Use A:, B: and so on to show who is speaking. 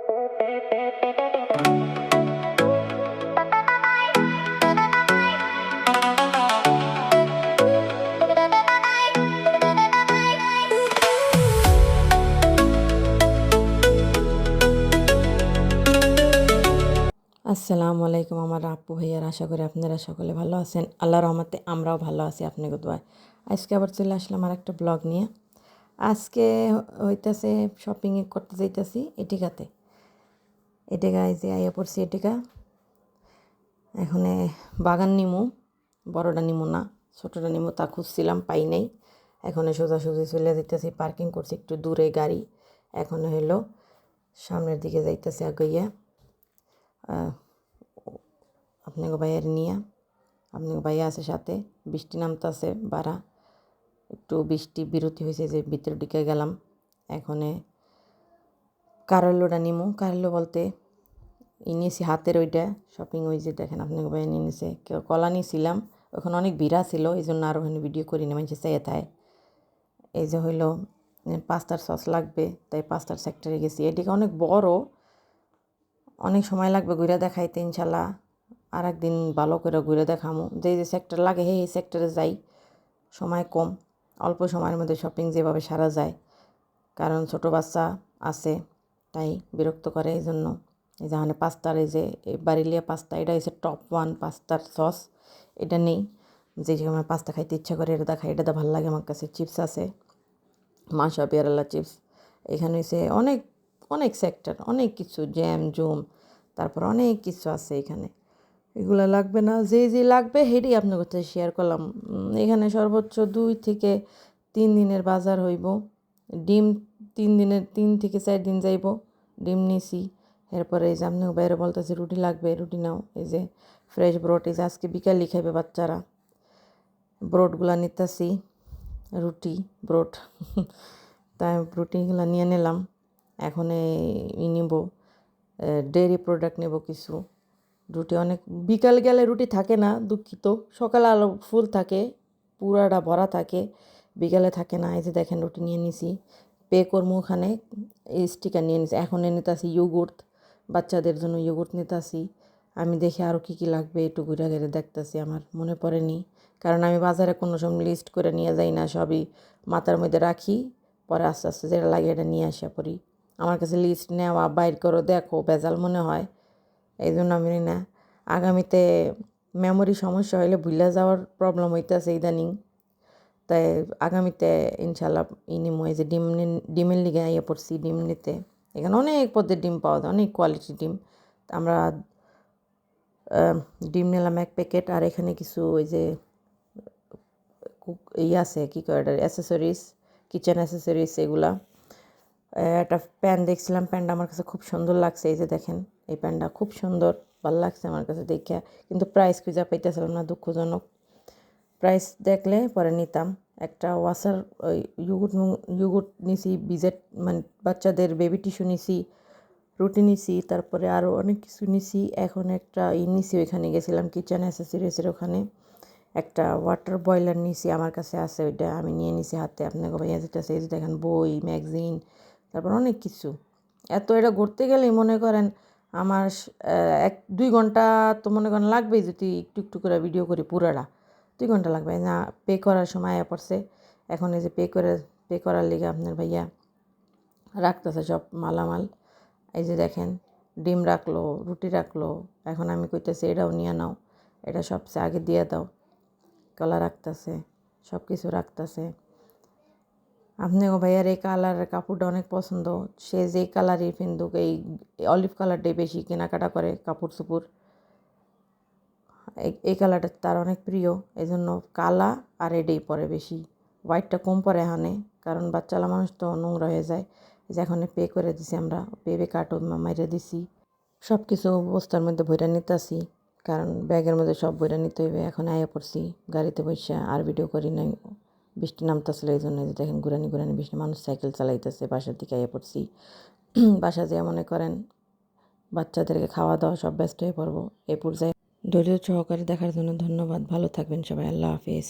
A: আসসালামু আলাইকুম আমার আপু ভাইয়ার, আশা করি আপনারা সকলে ভালো আছেন। আল্লাহর রহমতে আমরাও ভালো আছি আপনাকে দোয়ায়। আজকে আবার চলে আসলাম আর একটা ব্লগ নিয়ে। আজকে হইতাছে শপিং করতে যাইতাছি এটিকাতে। এটিকা এই যে আইয়া পড়ছি এটিকা। এখানে বাগান নিমু, বড়টা নিমু না ছোটোটা নিমু, তা খুঁজছিলাম পাই নাই। এখন সোজাসুজি চলে যাইতেছি, পার্কিং করছি একটু দূরে গাড়ি। এখন হলো সামনের দিকে যাইতেছে আগাইয়া আপনাকে ভাইয়ের নিয়ে। আপনাকে ভাইয়া আছে সাথে, বৃষ্টি নামতেছে বাড়া, একটু বৃষ্টি বিরতি হয়েছে যে ভিতরে ঢুকে গেলাম। এখানে কারলোটা নিমু, কারলো বলতে নিয়েছি হাতের ওইটা শপিং, ওই যে দেখেন আপনাকে ভাইয়া নিয়ে নিছে। কলা নিয়েছিলাম, ওখানে অনেক ভিড়া ছিল, এই জন্য আর ওখানে ভিডিও করি না, মানুষের চাইয়ে থায়। এই যে হইলো পাস্তার সস লাগবে, তাই পাস্তার সেক্টরে গেছি। এদিকে অনেক বড়, অনেক সময় লাগবে ঘুরে দেখাইতে। ইনশাল্লাহ আর একদিন ভালো করে ঘুরে দেখামো, যে সেক্টর লাগে এই সেক্টরে যাই। সময় কম, অল্প সময়ের মধ্যে শপিং যেভাবে সারা যায়, কারণ ছোটো বাচ্চা আছে তাই বিরক্ত করে। এই জন্য এই যে পাস্তার এই যে বাড়িলিয়া পাস্তা, এটা হচ্ছে টপ 1 পাস্তার সস। এটা নেই, যে আমার পাস্তা খাইতে ইচ্ছা করে এটা খাই, এটাতে ভালো লাগে আমার কাছে। চিপস আছে, মাশা পেয়ারালা চিপস। এখানে হচ্ছে অনেক অনেক সেক্টর, অনেক কিছু জ্যাম জুম, তারপর অনেক কিছু আছে এখানে। এগুলো লাগবে না, যে লাগবে সেটাই আপনার কাছে শেয়ার করলাম। এখানে সর্বোচ্চ 2 থেকে 3 দিনের বাজার হইব। ডিম 3 থেকে 4 দিন যাইব। ডিম নিছি। এরপরে এই যে আপনাকে বাইরে বলতেছে রুটি লাগবে, রুটি নাও। এই যে ফ্রেশ ব্রড, এই যে আজকে বিকালই খাইবে বাচ্চারা, ব্রডগুলো নিতেছি, রুটি ব্রড। তাই রুটিগুলো নিয়ে নিলাম। এখন নিব ডেয়ারি প্রোডাক্ট নেব কিছু। রুটি অনেক, বিকাল গেলে রুটি থাকে না, দুঃখিত। সকালে আলো ফুল থাকে, পুরাটা ভরা থাকে, বিকালে থাকে না। এই যে দেখেন রুটি নিয়ে নিছি, পে করবো ওখানে। এই স্টিকার নিয়ে নিছি। এখন নিতেছি ইয়োগুর্ট, বাচ্চাদের জন্য ইয়োগুর্ট নিতেছি। আমি দেখি আরও কী কী লাগবে, একটু ঘুরে ঘুরে দেখতেছি, আমার মনে পড়েনি। কারণ আমি বাজারে কোনো সময় লিস্ট করে নিয়ে যাই না, সবই মাথার মধ্যে রাখি, পরে আস্তে আস্তে যেটা লাগে এটা নিয়ে আসা পড়ি। আমার কাছে লিস্ট নেওয়া বাইর করো দেখো ভেজাল মনে হয়, এই জন্য আমি না। আগামীতে মেমোরি সমস্যা হইলে ভুলে যাওয়ার প্রবলেম হইতেছে ইদানিং, তাই আগামীতে ইনশাল্লাহ নিমো। এই যে ডিমের লিগে আইয়া পড়ছি ডিম নিতে। এখানে অনেক পদের ডিম পাওয়া যায়, অনেক কোয়ালিটির ডিম। আমরা ডিম নিলাম 1 প্যাকেট। আর এখানে কিছু ওই যে আছে কী কয় এটা, অ্যাসেসরিজ, কিচেন অ্যাসেসরিজ এগুলা। একটা প্যান দেখছিলাম, প্যানটা আমার কাছে খুব সুন্দর লাগছে। এই যে দেখেন এই প্যানটা খুব সুন্দর, ভালো লাগছে আমার কাছে দেখে, কিন্তু প্রাইস খুঁজে পাইতেছিলাম না, দুঃখজনক। প্রাইস দেখলে পরে নিতাম। একটা ওয়াসার ইয়োগুর্ট নিছি, বিজেট মানে বাচ্চাদের বেবি টিস্যু নিছি, রুটি নিছি, তারপরে আরও অনেক কিছু নিছি। এখন একটা নিছি, ওইখানে গেছিলাম কিচেন অ্যাসেসরিজের ওখানে, একটা ওয়াটার বয়লার নিছি, আমার কাছে আছে ওইটা, আমি নিয়ে নিছি হাতে। আপনাকে ভাইয়া যেতেছে, এই যে দেখেন বই ম্যাগজিন, তারপর অনেক কিছু। এত এটা ঘুরতে গেলেই মনে করেন আমার 1-2 ঘন্টা তো মনে করেন লাগবেই, যদি একটু একটু করে ভিডিও করি পুরাটা 2 ঘন্টা লাগবে না। পে করার সময় পড়ছে। এখন এই যে পে করার লিগে আপনার ভাইয়া রাখতেছে সব মালামাল। এই যে দেখেন ডিম রাখলো, রুটি রাখলো। এখন আমি কইতেছি এটাও নিয়ে নাও, এটা সবচেয়ে আগে দিয়ে দাও। কলা রাখতেছে, সব কিছু রাখতেছে। আপনাকে ভাইয়ার এই কালারের কাপড়টা অনেক পছন্দ, সে যেই কালারই পিন্দুক, এই অলিভ কালারটাই বেশি কেনাকাটা করে কাপড় চোপড়। এই কালারটা তার অনেক প্রিয়, এই জন্য কালা আর এটাই পরে বেশি। হোয়াইটটা কম পরে এখানে, কারণ বাচ্চালা মানুষ তো নোংরা হয়ে যায়। যে এখন পে করে দিছি আমরা, পে কার্ডও মাইরে দিছি। সব কিছু বস্তার মধ্যে ভইরা নিতেছি, কারণ ব্যাগের মধ্যে সব ভইরা নিতে হইবে। এখন আয়া পড়ছি গাড়িতে বসে, আর ভিডিও করি নাই, বৃষ্টি নামতেছিল এই জন্য। দেখেন ঘুরানি ঘুরানি বৃষ্টি, মানুষ সাইকেল চালাইতেছে। বাসার দিকে আয়া পড়ছি। বাসা যেয়ে মনে করেন বাচ্চাদেরকে খাওয়া দাওয়া সব ব্যস্ত হয়ে পড়বো। এ পর্যায়ে ধৈর্য সহকারে দেখার জন্য ধন্যবাদ। ভালো থাকবেন সবাই, আল্লাহ হাফিজ।